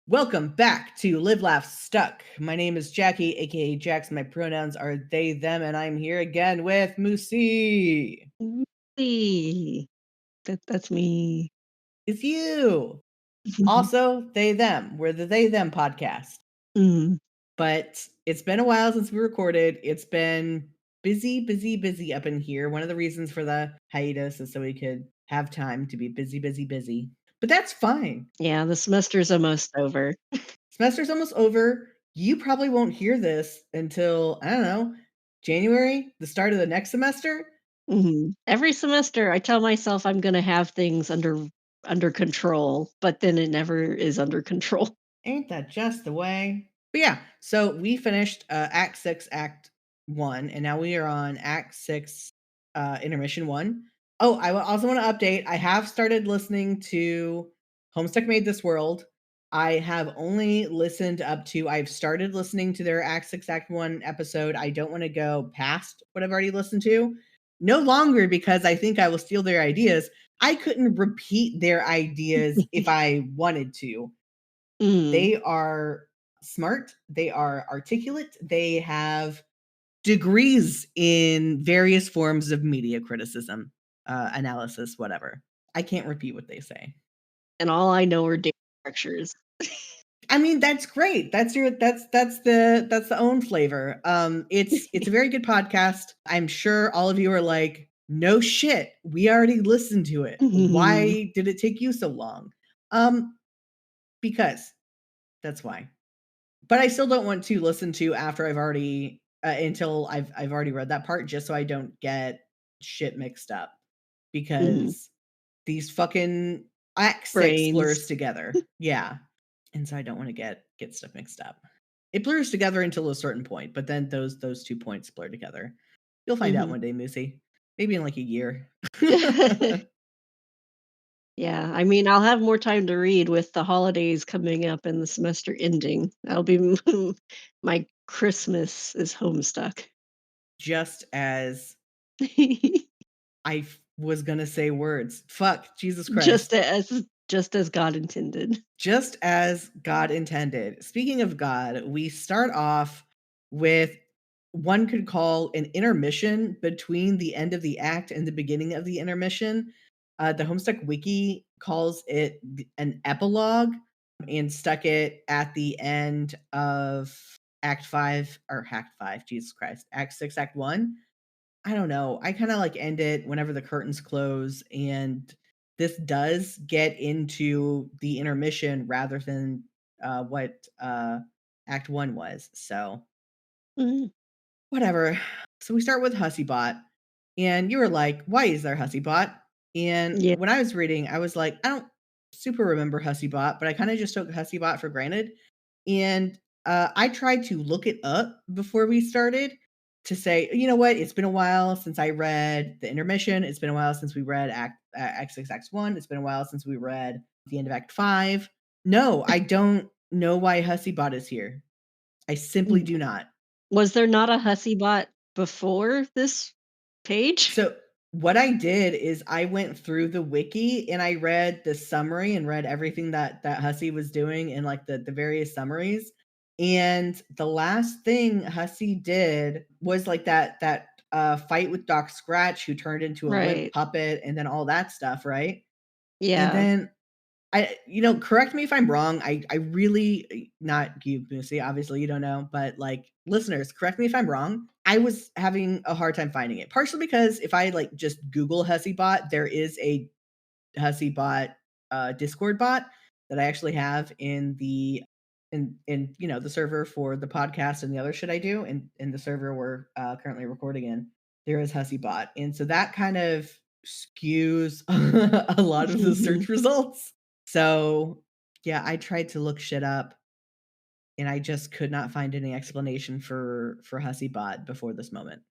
Welcome back to Live Laugh Stuck. My name is Jackie, aka Jax. My pronouns are they, them, and I'm here again with Moosey. Me. That's me. It's you. Also, they, them. We're the they, them podcast. Mm, But it's been a while since we recorded. It's been busy up in here. One of the reasons for the hiatus is so we could have time to be busy. But that's fine. yeah, the semester's almost over. Semester's almost over. You probably won't hear this until, I don't know, January, the start of the next semester. Every semester, I tell myself I'm gonna have things under control, but then it never is under control. Ain't that just the way? But yeah, so we finished Act 6, Act 1, and now we are on Act 6, Intermission 1. Oh, I also want to update. I have started listening to Homestuck Made This World. I have only listened up to, I've started listening to their Act 6, Act 1 episode. I don't want to go past what I've already listened to. No longer because I think I will steal their ideas. I couldn't repeat their ideas if I wanted to. Mm, They are smart, they are articulate, they have degrees in various forms of media criticism, analysis, whatever. I can't repeat what they say. and all I know are data structures. I mean, that's great. That's the own flavor. It's a very good podcast. I'm sure all of you are like, no shit, we already listened to it. Mhm. Why did it take you so long? Um, because that's why. But I still don't want to listen to after I've already until I've already read that part, just so I don't get shit mixed up, Mhm. because these fucking Act 6 Brains. blurs together. Yeah. And so I don't want to get stuff mixed up. It blurs together until a certain point, but then those 2 points blur together. You'll find out Mhm. one day, Moosey. Maybe in like a year. Yeah, I mean, I'll have more time to read with the holidays coming up and the semester ending. That'll be my Christmas is Homestuck. Just as I was gonna say words. Fuck, Jesus Just Christ. as just as God intended. Just as God intended. Speaking of God, we start off with one could call an intermission between the end of the act and the beginning of the intermission. The Homestuck Wiki calls it an epilogue and stuck it at the end of Act 5 or Act 5, Jesus Christ, Act 6, Act 1. I don't know. I kind of like end it whenever the curtains close, and this does get into the intermission rather than what Act 1 was. So, Mhm. whatever. So we start with Hussybot, and you were like, "Why is there Hussybot?" And Yeah. when I was reading, I was like, "I don't super remember Hussybot, but I kind of just took Hussybot for granted." And I tried to look it up before we started to say, you know what? It's been a while since I read the intermission. It's been a while since we read Act 6, Act 1. It's been a while since we read the end of Act 5. No, I don't know why Hussybot is here. I simply W do not. Was there not a Hussy bot before this page? So what I did is I went through the wiki and I read the summary and read everything that Hussey was doing in like the various summaries. And the last thing Hussey did was like that fight with Doc Scratch, who turned into a limp Right. puppet, and then all that stuff, right? And Yeah. then correct me if I'm wrong. I really, not you, Lucy, obviously you don't know, but like listeners, correct me if I'm wrong. I was having a hard time finding it, partially because if I like just Google Hussybot, there is a Hussybot Discord bot that I actually have in the server for the podcast and the other shit I do, and in the server we're currently recording in. There is Hussybot, and so that kind of skews a lot of the search results. So, yeah, I tried to look shit up, and I just could not find any explanation for Hussybot before this moment.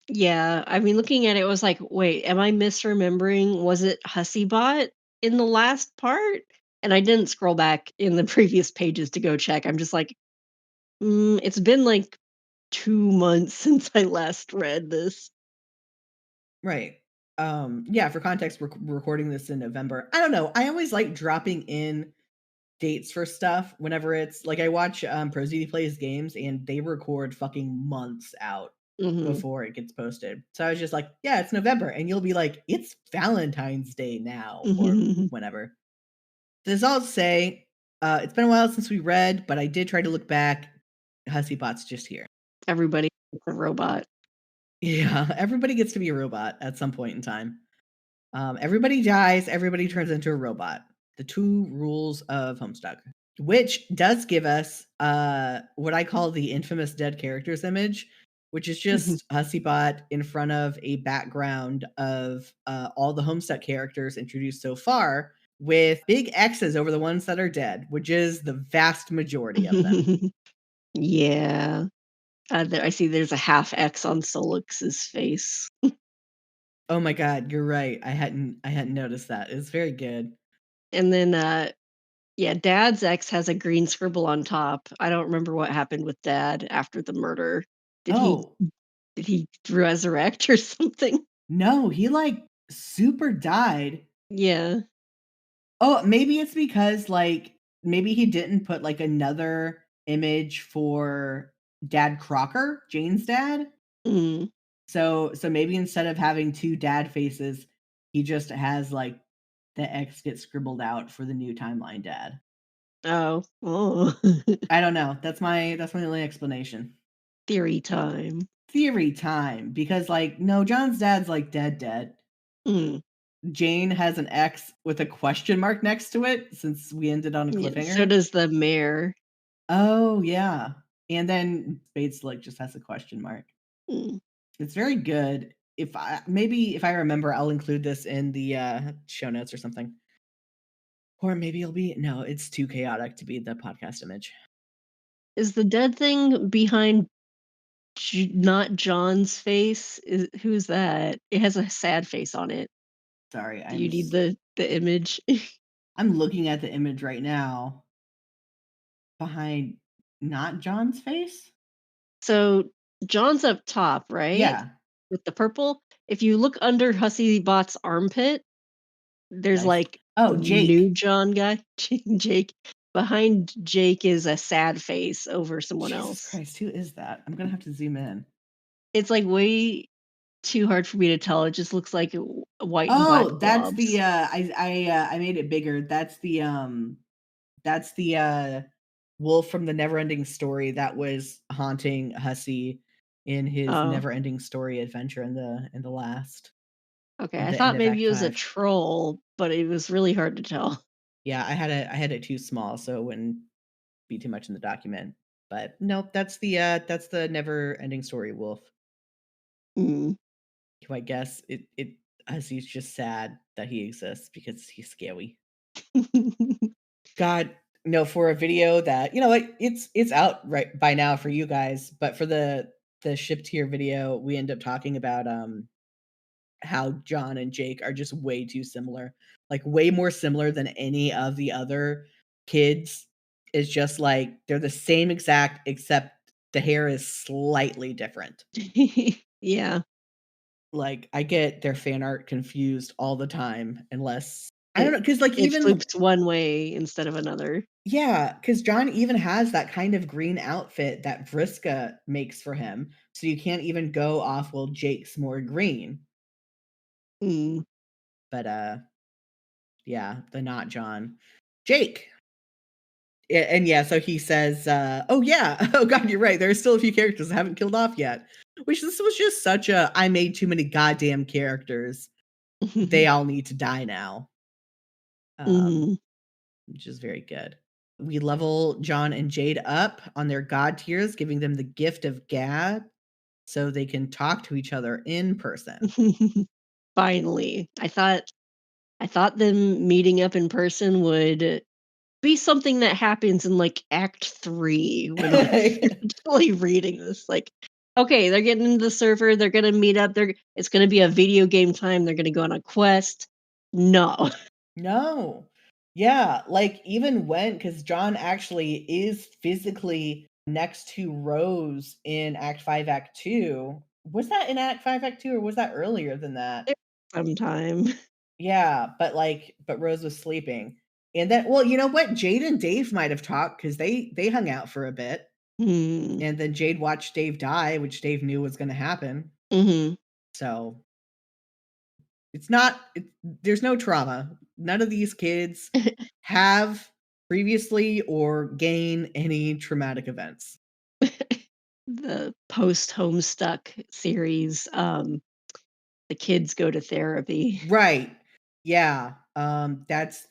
Yeah, I mean, looking at it, was like, "Wait, am I misremembering? Was it Hussy bot in the last part?" And I didn't scroll back in the previous pages to go check. I'm just like, it's been, like, 2 months since I last read this." Right. Yeah, for context, we're recording this in November. I don't know. I always like dropping in dates for stuff whenever it's like I watch ProZD plays games and they record fucking months out Mhm. before it gets posted. So I was just like, yeah, it's November. And you'll be like, it's Valentine's Day now or whenever. This all to say, it's been a while since we read, but I did try to look back. Hussybot's just here. Everybody is a robot. Yeah, everybody gets to be a robot at some point in time. Everybody dies, everybody turns into a robot. The two rules of Homestuck, which does give us what I call the infamous dead characters image, which is just Hussybot in front of a background of all the Homestuck characters introduced so far, with big X's over the ones that are dead, which is the vast majority of them. Yeah. There I see there's a half X on Solix's face. Oh my god, you're right. I hadn't noticed that. It's very good. And then, yeah, Dad's X has a green scribble on top. I don't remember what happened with Dad after the murder. Did he Oh, did he resurrect or something? no, he like super died. Yeah. Oh, maybe it's because, like, maybe he didn't put, like, another image for Dad Crocker, Jane's dad? Mm. So maybe instead of having 2 dad faces, he just has, like, the X get scribbled out for the new timeline dad. Oh. Oh. I don't know. That's my only explanation. Theory time. Theory time, because, like, no, John's dad's, like, dead dead. Mm. Jane has an X with a question mark next to it since we ended on a Yeah, so cliffhanger. does the mayor. Oh, yeah. And then Bates, like, just has a question mark. Mm. It's very good. If I remember, I'll include this in the, show notes or something. Or maybe it'll be no, it's too chaotic to be the podcast image. Is the dead thing behind not John's face? Who's that? It has a sad face on it. Sorry, Do you need the image? I'm looking at the image right now behind not John's face? So, John's up top, right? Yeah, With the purple? If you look under Hussy Bot's armpit, there's, nice. like, a Oh, new Jake. John guy, Jake. Behind Jake is a sad face over someone Jesus else. Christ, who is that? I'm gonna have to zoom in. It's, like, way too hard for me to tell, it just looks like white and black Oh, that's the, blobs. I made it bigger. That's the, wolf from the Neverending Story that was haunting Hussey in his Oh, Neverending Story adventure in the last okay, at I the end thought of maybe Act it was a 5. troll, but it was really hard to tell. Yeah, I had it too small, so it wouldn't be too much in the document. But nope, that's the Neverending Story wolf, Mm. who I guess it Hussey's just sad that he exists because he's scary. God, no, for a video that like, it's out right by now for you guys, but for the shipped here video, we end up talking about, how John and Jake are just way too similar, like, way more similar than any of the other kids. It's just, like, they're the same exact except the hair is slightly different. Yeah, Like, I get their fan art confused all the time unless I don't it know, because like, it even flips one way instead of another. yeah, because John even has that kind of green outfit that Vriska makes for him, so you can't even go off, "Well, Jake's more green." Mm. But, yeah, the not John. Jake! And yeah, so he says, "Oh, yeah. Oh god, you're right, there's still a few characters I haven't killed off yet." Which this was just such a, "I made too many goddamn characters. They all need to die now." Um, Mhm. which is very good. We level John and Jade up on their god tiers, giving them the gift of gad so they can talk to each other in person. Finally, I thought them meeting up in person would be something that happens in, like, act 3 when I was originally reading this, like, okay, they're getting into the server, they're gonna meet up, it's gonna be a video game time, they're gonna go on a quest. No. No. Yeah, like, even when, because John actually is physically next to Rose in Act 5, Act 2. Was that in Act 5, Act 2, or was that earlier than that? Sometime. Yeah, but, like but Rose was sleeping, And then well, you know what? Jade and Dave might have talked because they hung out for a bit, Hmm. and then Jade watched Dave die, which Dave knew was gonna happen. Mhm. So, it's not there's no trauma. None of these kids have previously or gain any traumatic events. The post Homestuck series, the kids go to therapy. Right. Yeah. That's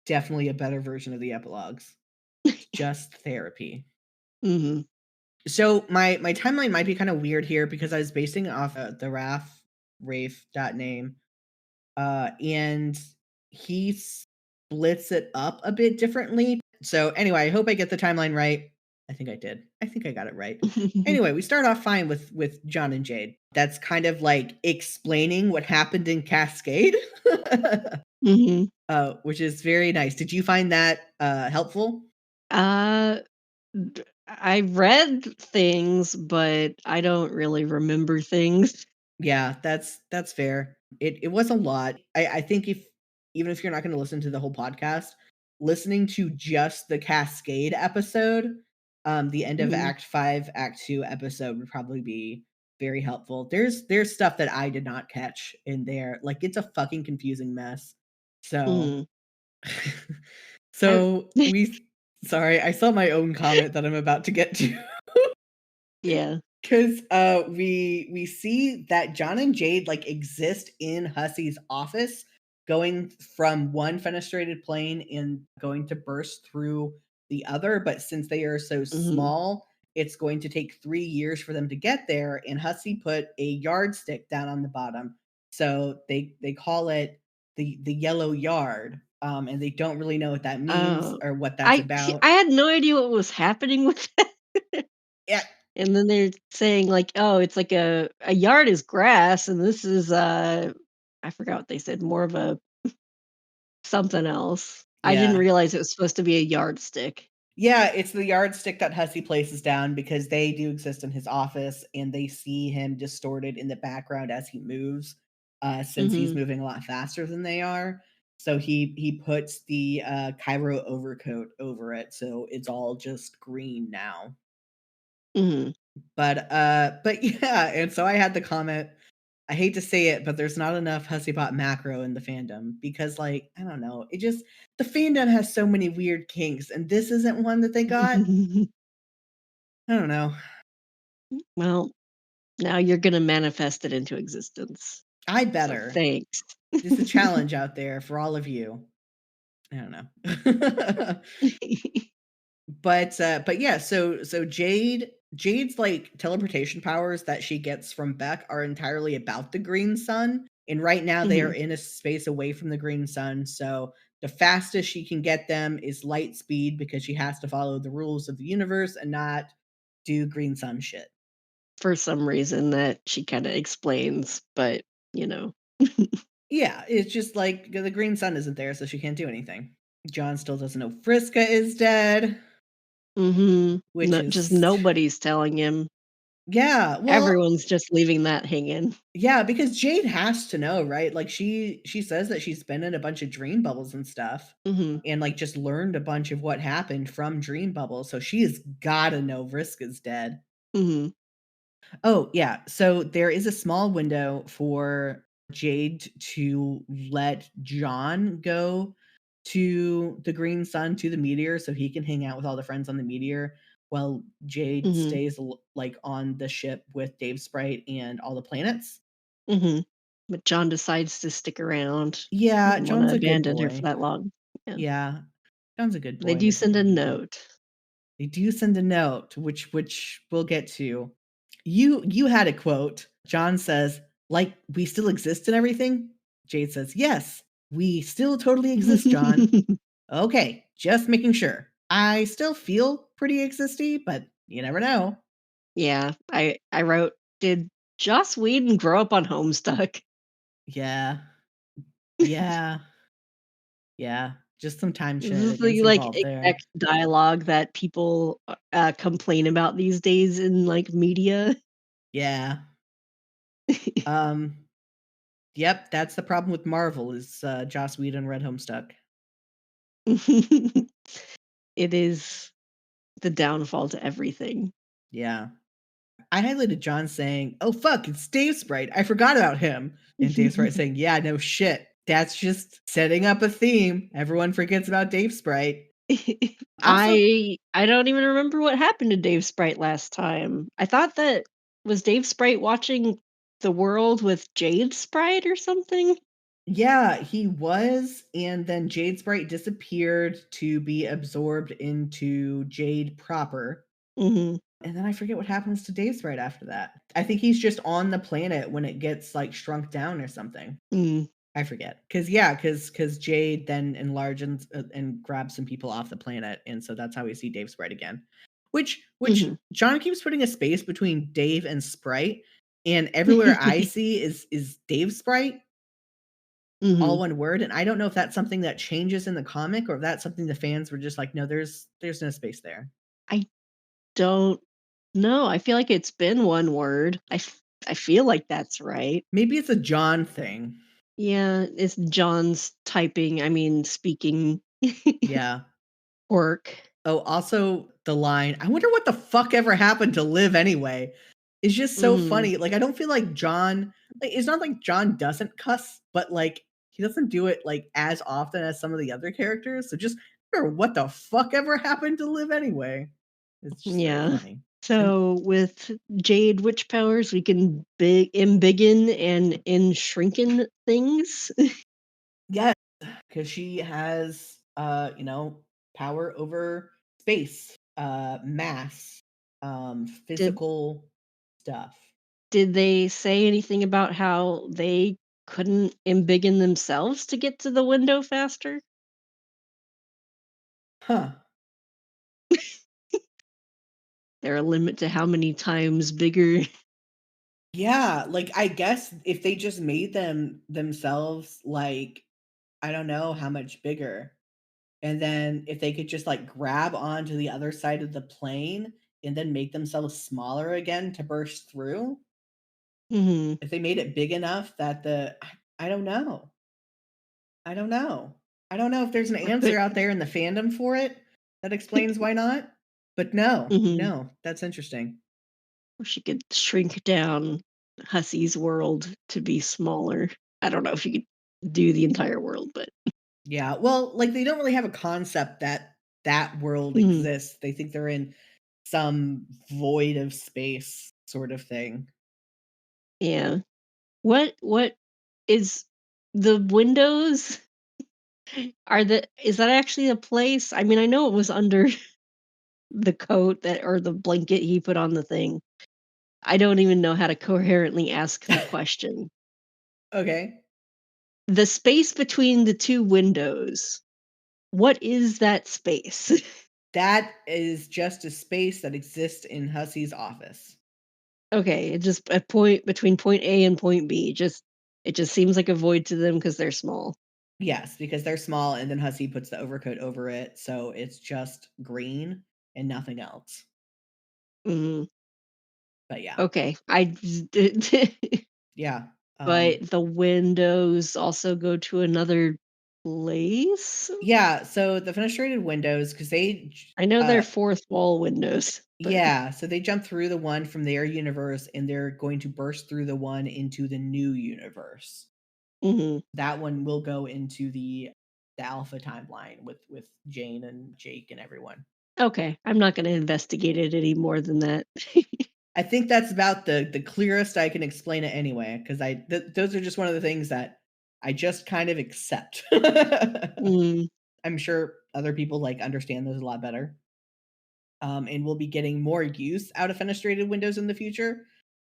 definitely a better version of the epilogues. It's just therapy. Mhm. So my timeline might be kind of weird here because I was basing it off the Rafe dot name, and he splits it up a bit differently. So anyway, I hope I get the timeline right. I think I did. I think I got it right. Anyway, we start off fine with John and Jade. That's kind of like explaining what happened in Cascade, Mhm. which is very nice. Did you find that helpful? Uh, I read things, but I don't really remember things. Yeah, that's fair. It was a lot. I think if even if you're not gonna listen to the whole podcast, listening to just the Cascade episode, the end of Mhm. Act 5, Act 2 episode would probably be very helpful. There's stuff that I did not catch in there. Like, it's a fucking confusing mess. So Mhm. I so we sorry, I saw my own comment that I'm about to get to. Yeah. 'Cause, we see that John and Jade, like, exist in Hussey's office, going from one fenestrated plane and going to burst through the other, but since they are so Mhm. small, it's going to take 3 years for them to get there, and Hussey put a yardstick down on the bottom. So they call it the yellow yard, and they don't really know what that means Oh, or what that's about. I had no idea what was happening with that. Yeah, And then they're saying like, "Oh, it's like a yard is grass, and this is, I forgot what they said, more of a something else." I didn't yeah. realize it was supposed to be a yardstick. Yeah, it's the yardstick that Hussey places down because they do exist in his office and they see him distorted in the background as he moves, since he's Mhm, moving a lot faster than they are. So he puts the Cairo overcoat over it, so it's all just green now. mhm. But yeah, and so I had the comment. I hate to say it, but there's not enough Hussybot macro in the fandom because, like, I don't know, it just the fandom has so many weird kinks, and this isn't one that they got. I don't know. Well, now you're gonna manifest it into existence. I So better. thanks. It's a challenge out there for all of you. I don't know. But yeah, so Jade's, like, teleportation powers that she gets from Beck are entirely about the green sun, and right now they are Mhm. in a space away from the green sun, so the fastest she can get them is light speed because she has to follow the rules of the universe and not do green sun shit. For some reason that she kinda explains, but, you know. Yeah, it's just like the green sun isn't there, so she can't do anything. John still doesn't know Friska is dead, Mhm. which No, just is nobody's telling him. yeah, well, Everyone's just leaving that hanging. yeah, because Jade has to know, right? Like she says that she's been in a bunch of dream bubbles and stuff Mhm, and like just learned a bunch of what happened from dream bubbles. So she has got to know Vriska's dead. mhm, Oh, yeah. So there is a small window for Jade to let John go to the green sun, to the meteor, so he can hang out with all the friends on the meteor while Jade mhm, stays like on the ship with Dave Sprite and all the planets. mhm. But John decides to stick around. He Yeah, didn't wanna John's a good abandon her for boy. that long. Yeah. Yeah, John's a good They boy do at the send end a of the day. note. They do send a note, which we'll get to. You had a quote. John says, "Like we still exist and everything?" Jade says, "Yes, we still totally exist, John." Okay, just making sure. I still feel pretty existy, but you never know. Yeah, I wrote, "Did Joss Whedon grow up on Homestuck?" Yeah, yeah, yeah. Just some time This is shenanigans the, like, involved there. exact dialogue that people, complain about these days in, like, media. Yeah. Um, yep, that's the problem with Marvel is Joss Whedon read Homestuck. It is the downfall to everything. Yeah. I highlighted John saying, "Oh, fuck, it's Dave Sprite. I forgot about him." And Dave Sprite saying, "Yeah, no shit. That's just setting up a theme. Everyone forgets about Dave Sprite." Also, I don't even remember what happened to Dave Sprite last time. I thought that was Dave Sprite watching the world with Jade Sprite or something? yeah, he was, and then Jade Sprite disappeared to be absorbed into Jade proper. Mhm. And then I forget what happens to Dave Sprite after that. I think he's just on the planet when it gets, like, shrunk down or something. Mm. I forget. Cause Jade then enlarges, and grabs some people off the planet, and so that's how we see Dave Sprite again. Which Mhm. John keeps putting a space between Dave and Sprite, and everywhere I see is Dave Sprite, all Mhm. one word, and I don't know if that's something that changes in the comic or if that's something the fans were just like, "No, there's no space there." I don't know. I feel like it's been one word. I feel like that's right. Maybe it's a John thing. Yeah, it's John's typing, I mean, speaking Yeah. work. Oh, also the line, "I wonder what the fuck ever happened to Liv anyway," is just so Mhm. funny. Like, I don't feel like John, like, it's not like John doesn't cuss, but, like, he doesn't do it, like, as often as some of the other characters, so just, "Or what the fuck ever happened to Liv anyway?" It's just very Yeah. funny. And So with Jade witch powers, we can big embiggen and in shrinken things. yes, because she has, power over space, mass, Did physical stuff. did they say anything about how they couldn't embiggen themselves to get to the window faster? Huh. There a limit to how many times bigger? Yeah, like, I guess if they just made them themselves, like, I don't know how much bigger, and then if they could just, like, grab onto the other side of the plane and then make themselves smaller again to burst through, Mhm. if they made it big enough that I don't know. I don't know. I don't know if there's an Or could answer out there in the fandom for it that explains why not, but no, Mhm. no, that's interesting. Or she could shrink down Hussey's world to be smaller. I don't know if you could do the entire world, but Yeah, well, like, they don't really have a concept that that world Mhm. exists. They think they're in some void of space sort of thing. Yeah. What is the windows is that actually a place? I mean, I know it was under the coat that or the blanket he put on the thing. I don't even know how to coherently ask the question. Okay. The space between the 2 windows, what is that space? That is just a space that exists in Hussey's office. Okay, it's just a point between point A and point B, just it just seems like a void to them because 'cause they're small. Yes, because they're small and then Hussey puts the overcoat over it, so it's just green and nothing else. Mhm. But yeah. Okay, I Yeah. but the windows also go to another place? Yeah, so the fenestrated windows, because I know they're fourth wall windows, but yeah, so they jump through the one from their universe and they're going to burst through the one into the new universe. Mhm. That one will go into the alpha timeline with Jane and Jake and everyone. Okay, I'm not gonna investigate it any more than that. I think that's about the clearest I can explain it anyway, because those are just one of the things that I just kind of accept. Mm. I'm sure other people like understand those a lot better. And we'll be getting more use out of fenestrated windows in the future.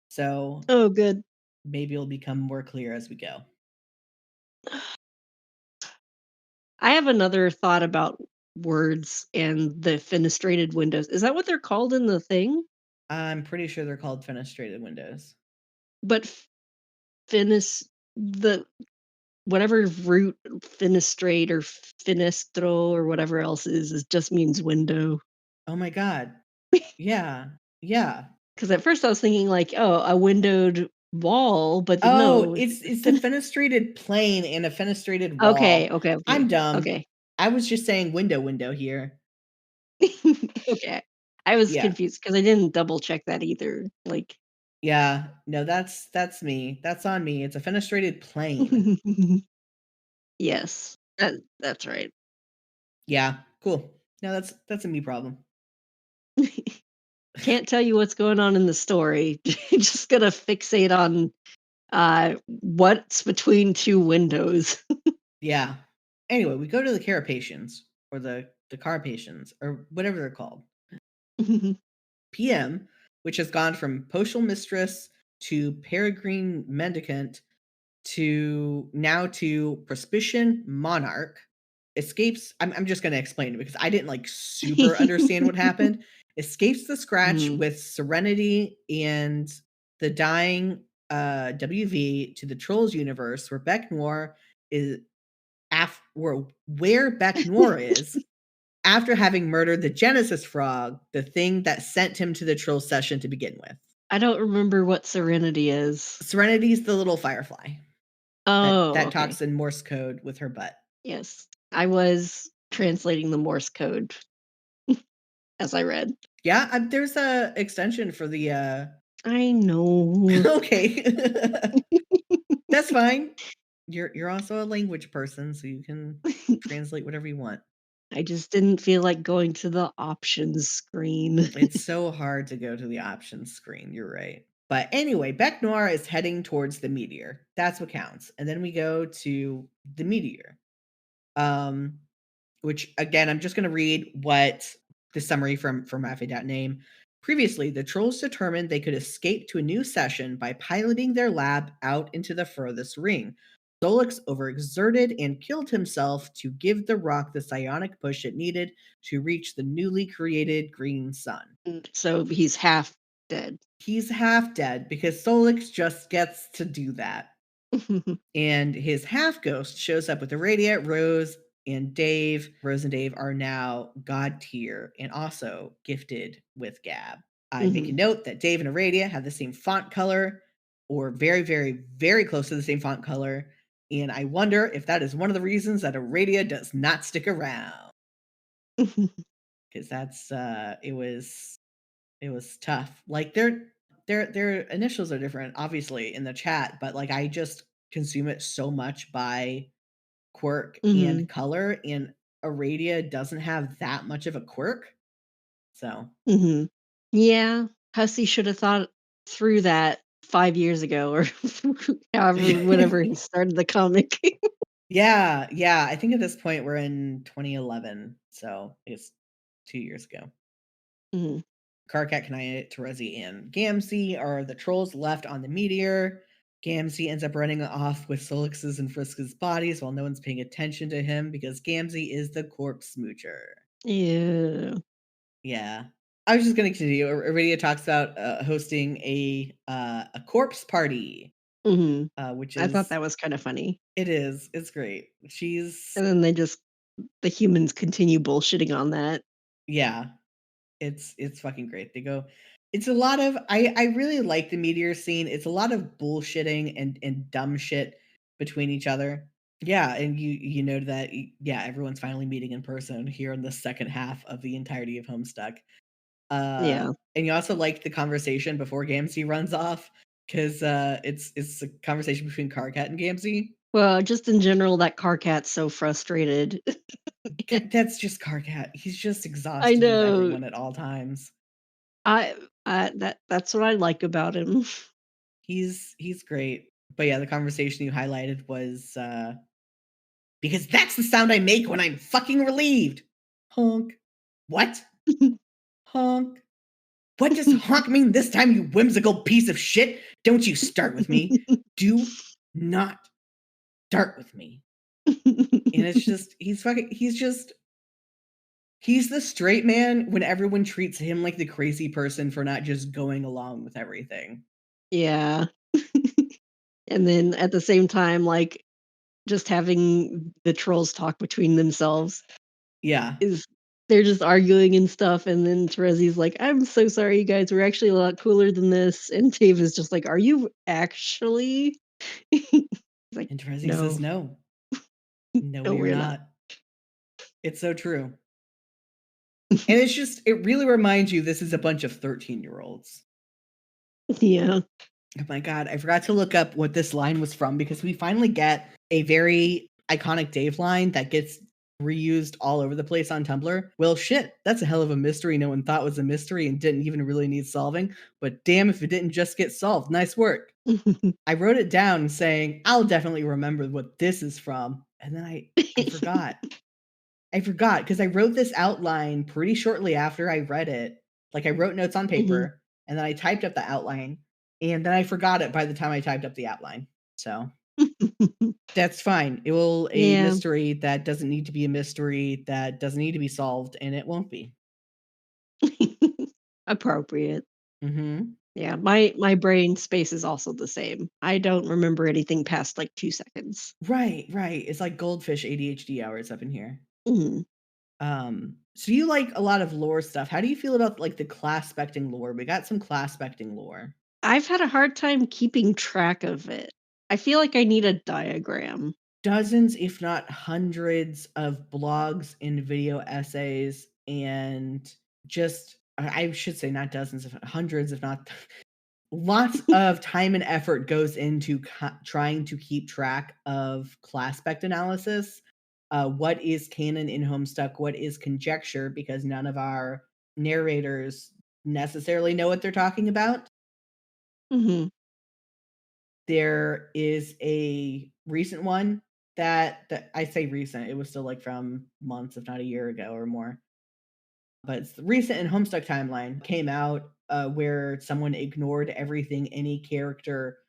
So Oh, good. maybe it'll become more clear as we go. I have another thought about words and the fenestrated windows. Is that what they're called in the thing? I'm pretty sure they're called fenestrated windows. But fenis the whatever root fenestrate or fenestro or whatever else is just means window. Oh my god. Yeah. Yeah. Because at first I was thinking like, "Oh, a windowed wall," but then Oh, no, it's a fenestrated plane and a fenestrated okay, wall. okay, I'm okay, dumb. okay. I was just saying window here. Okay. I was Yeah. confused because I didn't double check that either, like Yeah. No, that's me. That's on me. It's a fenestrated plane. Yes, that's right. Yeah, cool. No, that's a me problem. Can't tell you what's going on in the story. Just gonna fixate on, what's between 2 windows. Yeah. Anyway, we go to the Carapations or the Carpations or whatever they're called. PM, which has gone from Postal Mistress to Peregrine Mendicant to now to Prospician Monarch, escapes. I'm just going to explain it because I didn't like super understand what happened. Escapes the scratch Mhm. with Serenity and the dying WV to the Trolls universe where Beck Noir is where Beck Noir is after having murdered the Genesis frog, the thing that sent him to the Troll session to begin with. I don't remember what Serenity is. Serenity's the little firefly Oh, that okay. talks in Morse code with her butt. Yes. I was translating the Morse code as I read. Yeah, there's a extension for the I know. okay. That's fine. You're also a language person, so you can translate whatever you want. I just didn't feel like going to the options screen. It's so hard to go to the options screen, you're right. But anyway, Beck Noir is heading towards the meteor. That's what counts. And then we go to the meteor. Um which again, I'm just going to read what the summary from Rafi.name. Previously, the trolls determined they could escape to a new session by piloting their lab out into the furthest ring. Solix overexerted and killed himself to give the rock the psionic push it needed to reach the newly created green sun. So he's half dead. He's half dead because Solix just gets to do that. And his half ghost shows up with Aradia, Rose, and Dave. Rose and Dave are now god tier and also gifted with Gab. I make a Mhm. note that Dave and Aradia have the same font color or very, very, very close to the same font color. And I wonder if that is one of the reasons that Aradia does not stick around. Because that's it was tough. Like their initials are different, obviously, in the chat, but like I just consume it so much by quirk and Mhm. color, and Aradia doesn't have that much of a quirk. So Mhm. Yeah, Hussey should have thought through that 5 years ago or however whenever he started the comic. yeah, yeah. I think at this point we're in 2011, so it's 2 years ago. Mhm. Karkat, Kanaya, Terezi, and Gamzee are the trolls left on the meteor. Gamzee ends up running off with Solix's and Friska's bodies while no one's paying attention to him because Gamzee is the corpse smoocher. Yeah. Yeah. I was just gonna continue. Iridia talks about hosting a corpse party, Mhm. which I thought is that was kinda funny. it is. It's great. She's And then the humans continue bullshitting on that. yeah. It's fucking great. They go it's a lot of I really like the meteor scene. It's a lot of bullshitting and dumb shit between each other. Yeah, and you know that yeah, everyone's finally meeting in person here in the second half of the entirety of Homestuck. Yeah. And you also like the conversation before Gamzee runs off because it's a conversation between Karkat and Gamzee. Well, just in general, that car cat's so frustrated. That's just Karkat. He's just I exhausted with know. everyone at all times. I that's what I like about him. He's great. But yeah, the conversation you highlighted was because that's the sound I make when I'm fucking relieved. Honk. What? Honk. What does honk mean this time, you whimsical piece of shit? Don't you start with me. Do not start with me. And it's just he's the straight man when everyone treats him like the crazy person for not just going along with everything. Yeah. And then at the same time, like, just having the trolls talk between themselves Yeah. is they're just arguing and stuff, and then Terezi's like, "I'm so sorry, you guys. We're actually a lot cooler than this." And Dave is just like, "Are you actually?" He's like, And Terezi says "No. no. No, No, we are we're not." not. It's so true. And it's just it really reminds you this is a bunch of 13-year-olds. Yeah. Oh my god, I forgot to look up what this line was from because we finally get a very iconic Dave line that gets reused all over the place on Tumblr. Well, shit, that's a hell of a mystery no one thought was a mystery and didn't even really need solving. But damn if it didn't just get solved. Nice work. I wrote it down saying, I'll definitely remember what this is from. And then I forgot. I forgot because I wrote this outline pretty shortly after I read it. Like I wrote notes on Mhm. paper and then I typed up the outline and then I forgot it by the time I typed up the outline. So that's fine. It will a Yeah. mystery that doesn't need to be a mystery that doesn't need to be solved and it won't be. Appropriate. Mhm. Yeah, my brain space is also the same. I don't remember anything past, like, 2 seconds. Right, right. It's like goldfish ADHD hours up in here. Mhm. So you like a lot of lore stuff. How do you feel about like the class specting lore? We got some class specting lore. I've had a hard time keeping track of it. I feel like I need a diagram. Dozens, if not hundreds, of blogs and video essays, and just I should say not dozens, if hundreds, if not lots of time and effort goes into trying to keep track of class spec analysis. What is canon in Homestuck? What is conjecture? Because none of our narrators necessarily know what they're talking about. Mhm. There is a recent one that I say recent, it was still, like, from months, if not a year ago or more, but it's the recent in Homestuck timeline came out, where someone ignored everything any character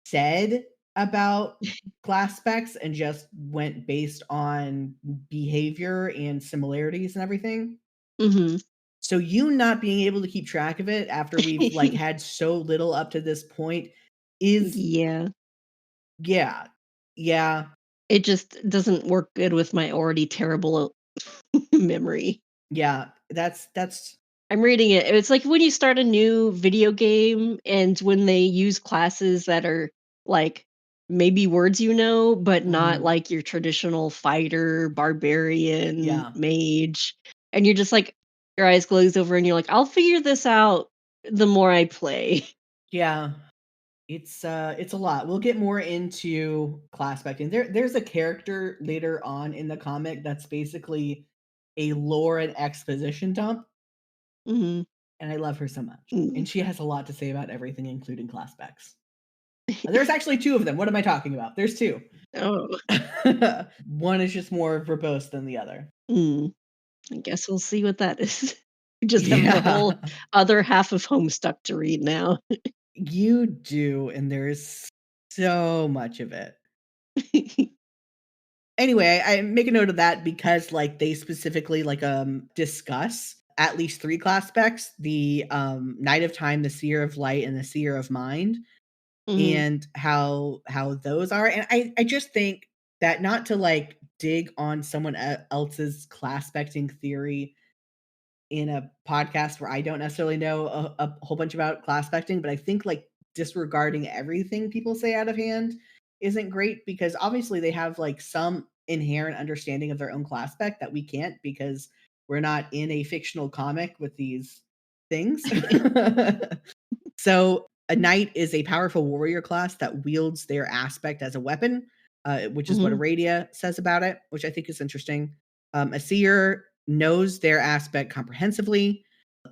said about class specs and just went based on behavior and similarities and everything. Mhm. So you not being able to keep track of it after we've, like, had so little up to this point is Yeah. yeah. Yeah. It just doesn't work good with my already terrible memory. Yeah. That's I'm reading it. It's like when you start a new video game and when they use classes that are like maybe words you know, but not mhm. like your traditional fighter, barbarian, Yeah. mage. And you're just like, your eyes glaze over and you're like, I'll figure this out the more I play. Yeah. It's a lot. We'll get more into class specting. There's a character later on in the comic that's basically a lore and exposition dump, Mhm. and I love her so much. Mm. And she has a lot to say about everything, including class specs. There's actually two of them. What am I talking about? There's two. Oh. One is just more verbose than the other. Mm. I guess we'll see what that is. We just have the Yeah. whole other half of Homestuck to read now. You do, and there's so much of it. Anyway, I make a note of that because, like, they specifically, like, discuss at least 3 class specs, the, Knight of Time, the Seer of Light, and the Seer of Mind, Mhm. and how those are, and I just think that not to, like, dig on someone else's class specting theory in a podcast where I don't necessarily know a whole bunch about class specting, but I think like disregarding everything people say out of hand isn't great because obviously they have like some inherent understanding of their own class spec that we can't because we're not in a fictional comic with these things. So a knight is a powerful warrior class that wields their aspect as a weapon, which is what Mhm. Aradia says about it, which I think is interesting. A seer knows their aspect comprehensively.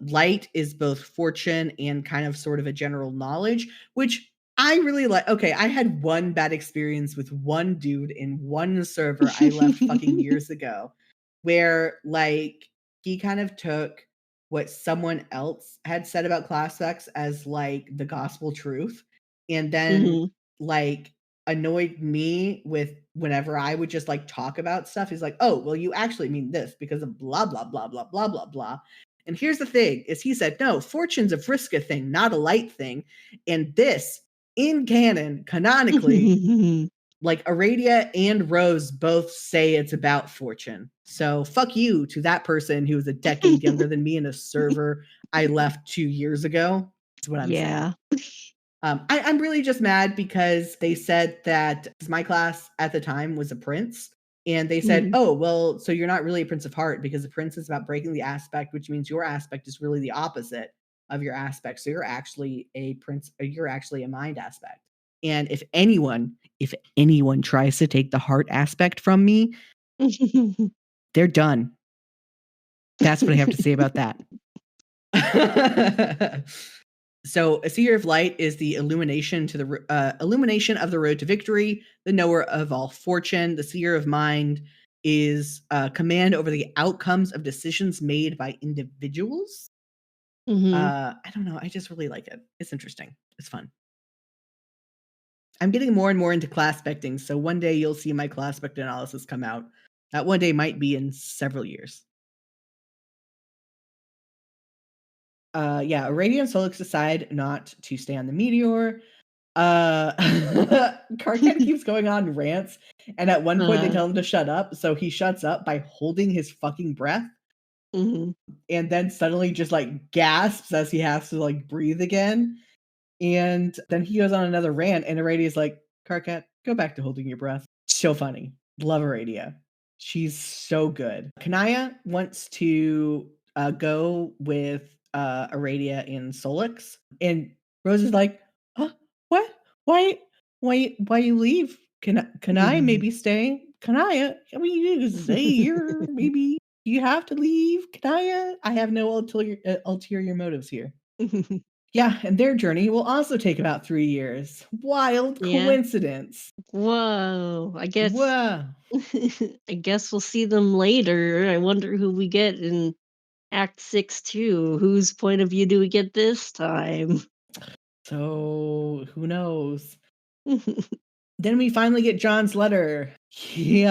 Light is both fortune and kind of sort of a general knowledge, which I really like. Okay, I had one bad experience with one dude in one server I left fucking years ago where like he kind of took what someone else had said about class sex as like the gospel truth and then Mhm. like annoyed me with whenever I would just like talk about stuff. He's like, "Oh, well, you actually mean this because of blah blah blah blah blah blah blah." And here's the thing: is he said, "No, fortune's a Friska thing, not a light thing," and this in canon, canonically, like Aradia and Rose both say it's about fortune. So fuck you to that person who is a decade younger than me in a server I left 2 years ago. Is what I'm saying. Yeah. I'm really just mad because they said that 'cause my class at the time was a prince. And they said, Mhm. "Oh, well, so you're not really a prince of heart because the prince is about breaking the aspect, which means your aspect is really the opposite of your aspect. So you're actually a prince, you're actually a mind aspect. And if anyone tries to take the heart aspect from me, they're done." That's what I have to say about that. So, a seer of light is the illumination of the road to victory, the knower of all fortune. The seer of mind is command over the outcomes of decisions made by individuals. Mhm. I don't know. I just really like it. It's interesting. It's fun. I'm getting more and more into class specting, so one day you'll see my class spect analysis come out. That one day might be in several years. Yeah, Aradia and Solix decide not to stay on the meteor. Karkat keeps going on rants, and at one point they Uh, tell him to shut up, so he shuts up by holding his fucking breath, mhm. and then suddenly just like gasps as he has to like breathe again. And then he goes on another rant, and Aradia's like, "Karkat, go back to holding your breath." So funny. Love Aradia. She's so good. Kanaya wants to go with Aradia in Solix, and Rose is like, "Huh? What? Why? Why you leave? Can I maybe stay? Kanaya, I mean, you can stay here. Maybe you have to leave. Kanaya, I have no ulterior motives here." Yeah, and their journey will also take about 3 years. Wild Yeah. coincidence. Whoa. Whoa. I guess we'll see them later. I wonder who we get in Act 6 too. Whose point of view do we get this time? So, who knows? Then we finally get John's letter. He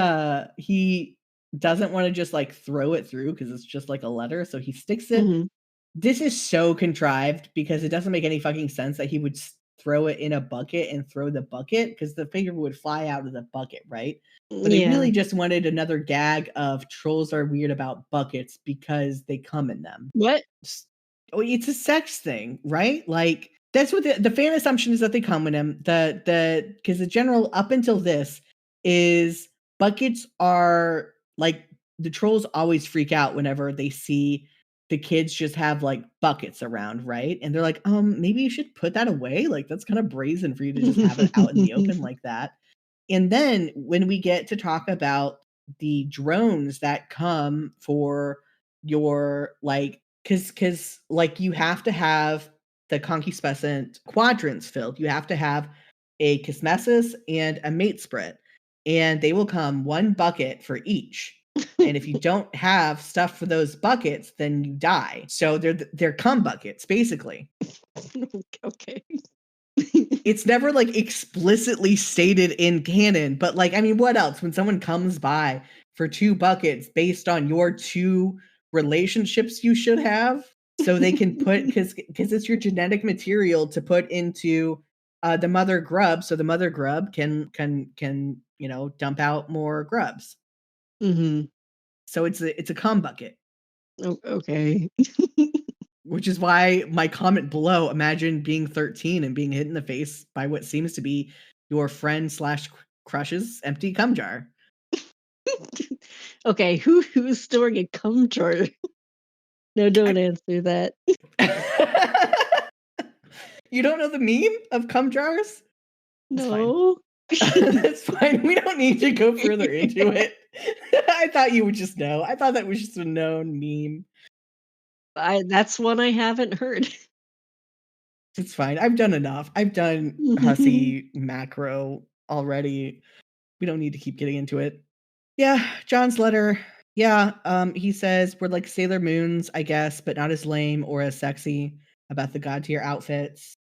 doesn't wanna just, like, throw it through because it's just like a letter, so he sticks it. Mhm. This is so contrived because it doesn't make any fucking sense that he would throw it in a bucket and throw the bucket because the finger would fly out of the bucket, right? But they Yeah. really just wanted another gag of trolls are weird about buckets because they come in them. What? S- Oh, it's a sex thing, right? Like that's what the fan assumption is that they come in them. The because the general up until this is buckets are like the trolls always freak out whenever they see the kids just have like buckets around, right? And they're like, maybe you should put that away. Like that's kind of brazen for you to just have it out in the open like that. And then when we get to talk about the drones that come for your like cuz like you have to have the concupiscent quadrants filled. You have to have a Kismesis and a mate spread. And they will come one bucket for each. And if you don't have stuff for those buckets, then you die. So they're cum buckets, basically. Okay. It's never like explicitly stated in canon, but like, I mean, what else? When someone comes by for 2 buckets based on your 2 relationships you should have, so they can put because it's your genetic material to put into the mother grub, so the mother grub can dump out more grubs. Mhm. So it's a cum bucket, Okay. which is why my comment below, imagine being 13 and being hit in the face by what seems to be your friend slash crush's empty cum jar. Okay, who's storing a cum jar? No, don't answer that. You don't know the meme of cum jars? It's fine. No. That's fine. We don't need to go further into it. I thought you would just know. I thought that was just a known meme. I That's one I haven't heard. It's fine. I've done enough. I've done hussy macro already. We don't need to keep getting into it. Yeah, John's letter. Yeah, he says we're like Sailor Moons, I guess, but not as lame or as sexy about the god tier outfits.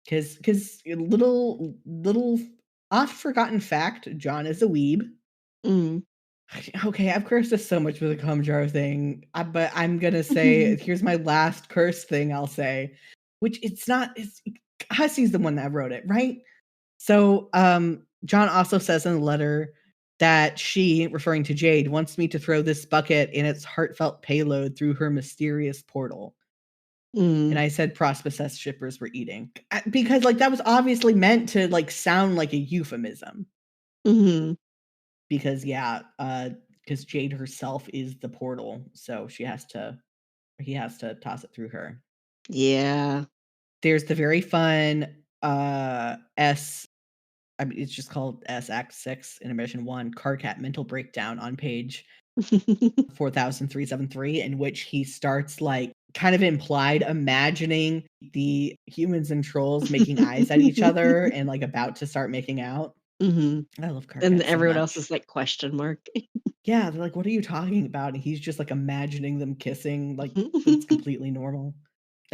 Cause little oft forgotten fact, John is a weeb. Mm. Okay, I've cursed us so much with the cum jar thing, but I'm gonna say here's my last curse thing I'll say, which it's not. It's Hussy's the one that wrote it, right? So, John also says in the letter that she, referring to Jade, wants me to throw this bucket in its heartfelt payload through her mysterious portal. And Mm. I said prospecess shippers were eating because like that was obviously meant to like sound like a euphemism. Mhm. because yeah, because Jade herself is the portal, so he has to toss it through her. Yeah. There's the very fun, I mean, it's just called S Act 6 Intermission 1 Carcat mental breakdown on page 4373, in which he starts, like, kind of implied imagining the humans and trolls making eyes at each other and, like, about to start making out. Mhm. I love And Carcat so everyone else much. is like, question mark. Yeah, they're like, "What are you talking about?" And he's just, like, imagining them kissing, like, that's completely normal.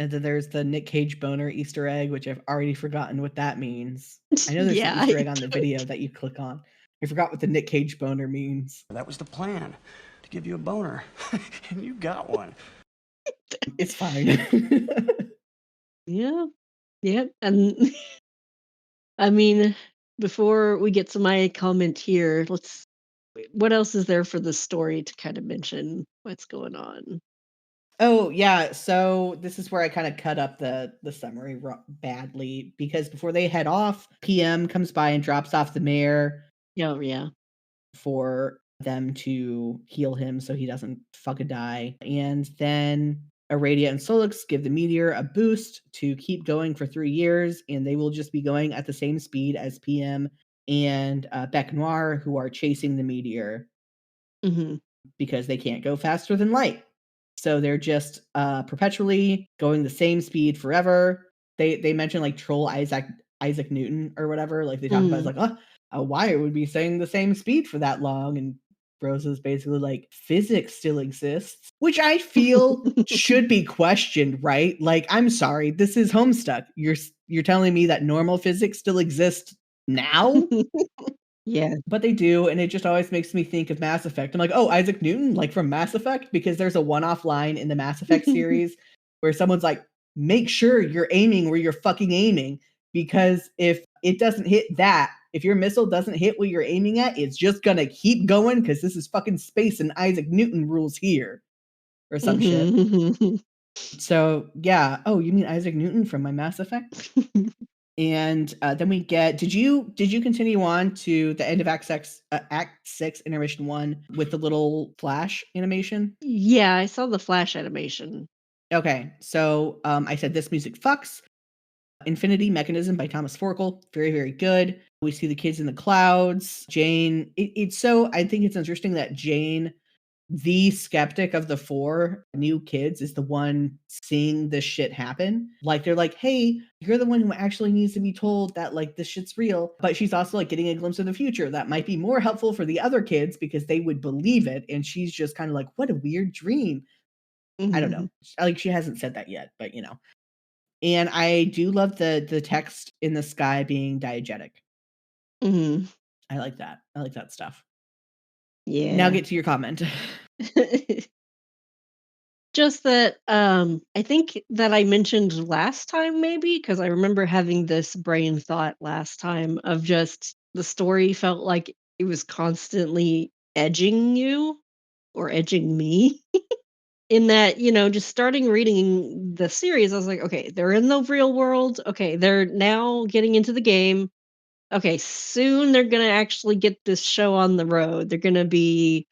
And then there's the Nick Cage boner Easter egg, which I've already forgotten what that means. I know there's an Yeah, Easter I egg on the don't. video that you click on. I forgot what the Nick Cage boner means. That was the plan, to give you a boner. And you got one. It's fine. Yeah, yeah, and I mean, before we get to my comment here, what else is there for the story to kind of mention what's going on? Oh, yeah, so this is where I kinda cut up the summary badly, because before they head off, PM comes by and drops off the mayor Oh, yeah. for them to heal him so he doesn't fucking die. And then Aradia and Solix give the meteor a boost to keep going for 3 years, and they will just be going at the same speed as PM and Bec Noir, who are chasing the meteor Mhm, because they can't go faster than light. So they're just perpetually going the same speed forever. They mention like troll Isaac Newton or whatever. Like they talk about it's mhm. like, oh, a wire would be saying the same speed for that long. And Rose is basically like, physics still exists, which I feel should be questioned, right? Like, I'm sorry, this is Homestuck. You're telling me that normal physics still exists now? Yeah. But they do, and it just always makes me think of Mass Effect. I'm like, "Oh, Isaac Newton, like from Mass Effect?" Because there's a one-off line in the Mass Effect series where someone's like, "Make sure you're aiming where you're fucking aiming, because if it doesn't hit that, if your missile doesn't hit what you're aiming at, it's just gonna keep going because this is fucking space and Isaac Newton rules here," or some shit. Mhm. So, yeah. Oh, you mean Isaac Newton from my Mass Effect? And, then we get did you continue on to the end of Act 6, Intermission 1 with the little flash animation? Yeah, I saw the flash animation. Okay, so, I said, "This music fucks." Infinity Mechanism by Thomas Forkel, very, very good. We see the kids in the clouds. Jane it's so I think it's interesting that Jane, the skeptic of the 4 new kids, is the one seeing this shit happen. Like, they're like, "Hey, you're the one who actually needs to be told that, like, this shit's real." But she's also, like, getting a glimpse of the future that might be more helpful for the other kids because they would believe it, and she's just kinda like, "What a weird dream." I don't know. Mhm, Like, she hasn't said that yet, but, you know. And I do love the text in the sky being diegetic. mhm. I like that stuff. Now Yeah. get to your comment. Just that, I think that I mentioned last time maybe because I remember having this brain thought last time of just the story felt like it was constantly edging you or edging me in that, just starting reading the series, I was like, "Okay, they're in the real world. Okay, they're now getting into the game. Okay, soon they're gonna actually get this show on the road. They're gonna be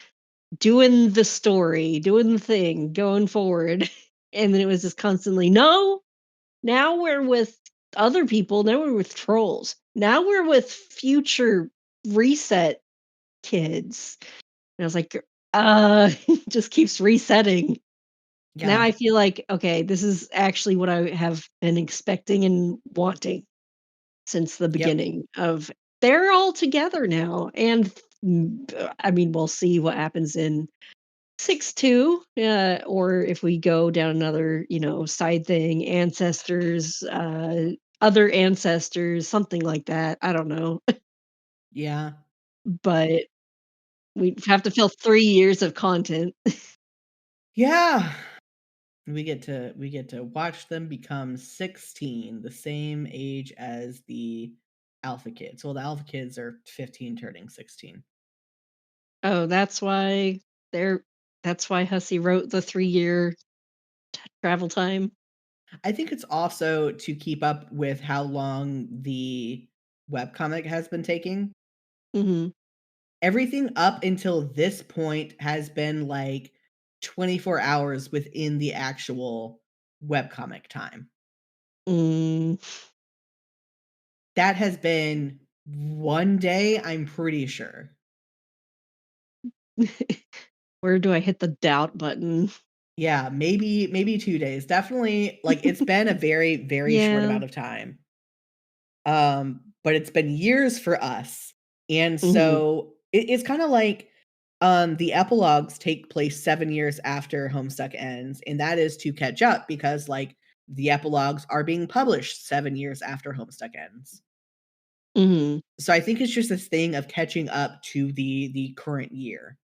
doing the story, doing the thing, going forward." And then it was just constantly, "No, now we're with other people, now we're with trolls. Now we're with future reset kids." And I was like, just keeps resetting. Now Yeah. I feel like, okay, this is actually what I have been expecting and wanting since the Yep. beginning of they're all together now, and, I mean, we'll see what happens in 6-2, or if we go down another, side thing, ancestors, other ancestors, something like that, I don't know. Yeah. But we have to fill 3 years of content. Yeah. We get to watch them become 16, the same age as the alpha kids. Well, the alpha kids are 15 turning 16. Oh, they're that's why Hussey wrote the 3-year travel time. I think it's also to keep up with how long the webcomic has been taking. Mhm. everything up until this point has been like 24 hours within the actual webcomic time. Mm. That has been 1 day, I'm pretty sure. Where do I hit the doubt button? Yeah, maybe 2 days. Definitely, like, it's been a very, very short Yeah. amount of time. But it's been years for us. And Mhm. so it's kinda like, the epilogues take place 7 years after Homestuck ends, and that is to catch up because, like, the epilogues are being published 7 years after Homestuck ends. Mhm. So I think it's just this thing of catching up to the current year.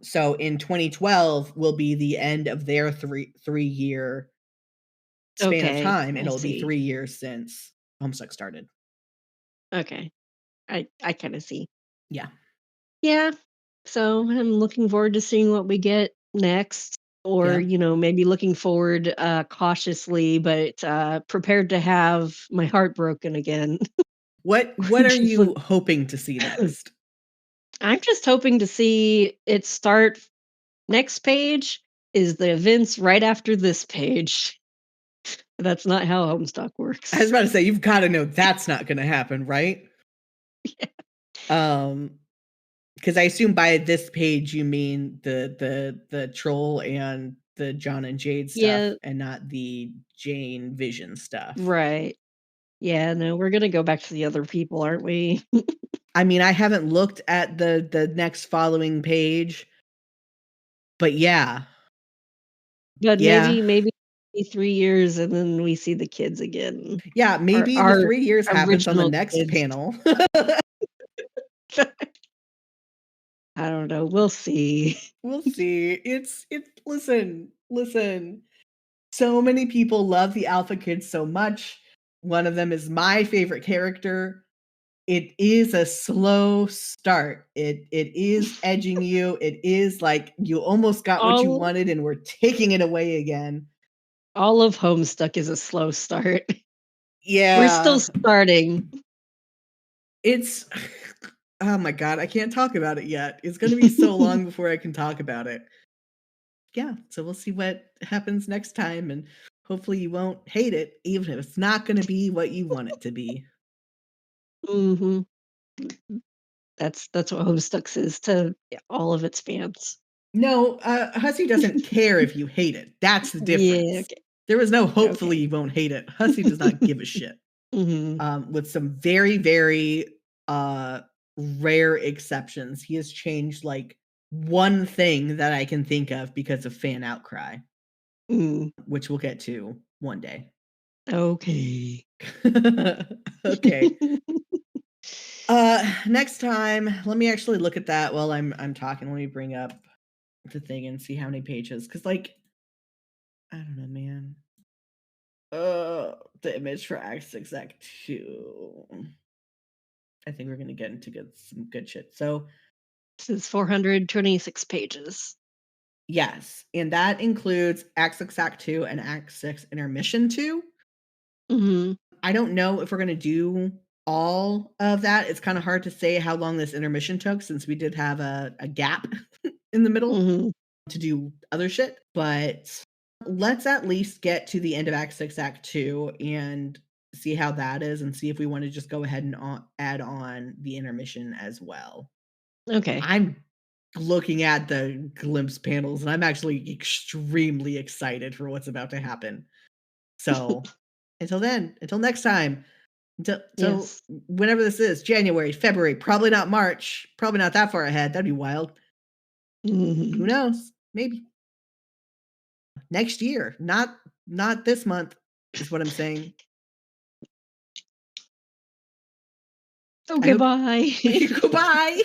So in 2012 will be the end of their 3-year span of Okay, time, and I it'll be see. 3 years since Homestuck started. Okay. I kinda see. Yeah. Yeah. So, I'm looking forward to seeing what we get next, or, Yeah. maybe looking forward, cautiously, but, prepared to have my heart broken again. What are Just look you hoping to see next? I'm just hoping to see it start next page is the events right after this page. That's not how Homestuck I was works. about to say, you've gotta know that's not gonna happen, right? Yeah. Um, because I assume by this page you mean the troll and the John and Jade stuff Yeah, and not the Jane Vision stuff. right. Yeah, no, we're gonna go back to the other people, aren't we? I mean, I haven't looked at the next following page, but yeah. But Yeah. maybe 3 years and then we see the kids again. Yeah, Our maybe the our 3 years happens on the original next kids. panel. I don't know, we'll see. We'll see. It's listen. So many people love the Alpha Kids so much. One of them is my favorite character. It is a slow start. It is edging you. It is like you almost got what you All wanted and we're taking it away again. all of Homestuck is a slow start. We're still Yeah. starting. It's oh my god, I can't talk about it yet. It's gonna be so long before I can talk about it. Yeah, so we'll see what happens next time, and hopefully you won't hate it, even if it's not gonna be what you want it to be. Mhm. That's what Homestuck is to all of its fans. No, Hussey doesn't care if you hate it. That's the Yeah, difference. There was no hopefully okay. you won't hate it. Hussey does not give a shit. Mhm. With some very, very rare exceptions. He has changed like one thing that I can think of because of fan outcry, Mm. which we'll get to one day. Okay. Okay. Next time, let me actually look at that while I'm talking. Let me bring up the thing and see how many pages. Cause like, I don't know, man. The image for Act 6 Act 2. I think we're gonna get into some good shit. So This is 426 pages. yes, and that includes Act 6 Act 2 and Act 6 Intermission 2. Mhm. I don't know if we're gonna do all of that. It's kinda hard to say how long this intermission took since we did have a gap in the middle Mhm. to do other shit, but let's at least get to the end of Act 6, Act 2 and see how that is and see if we wanna just go ahead and add on the intermission as well. Okay. I'm looking at the glimpse panels, and I'm actually extremely excited for what's about to happen. So, until then, until next time, until Yes. whenever this is, January, February, probably not March, probably not that far ahead, that'd be wild. Who Mhm. knows? Maybe. Next year, not this month is what I'm saying. I Okay, hope bye. goodbye.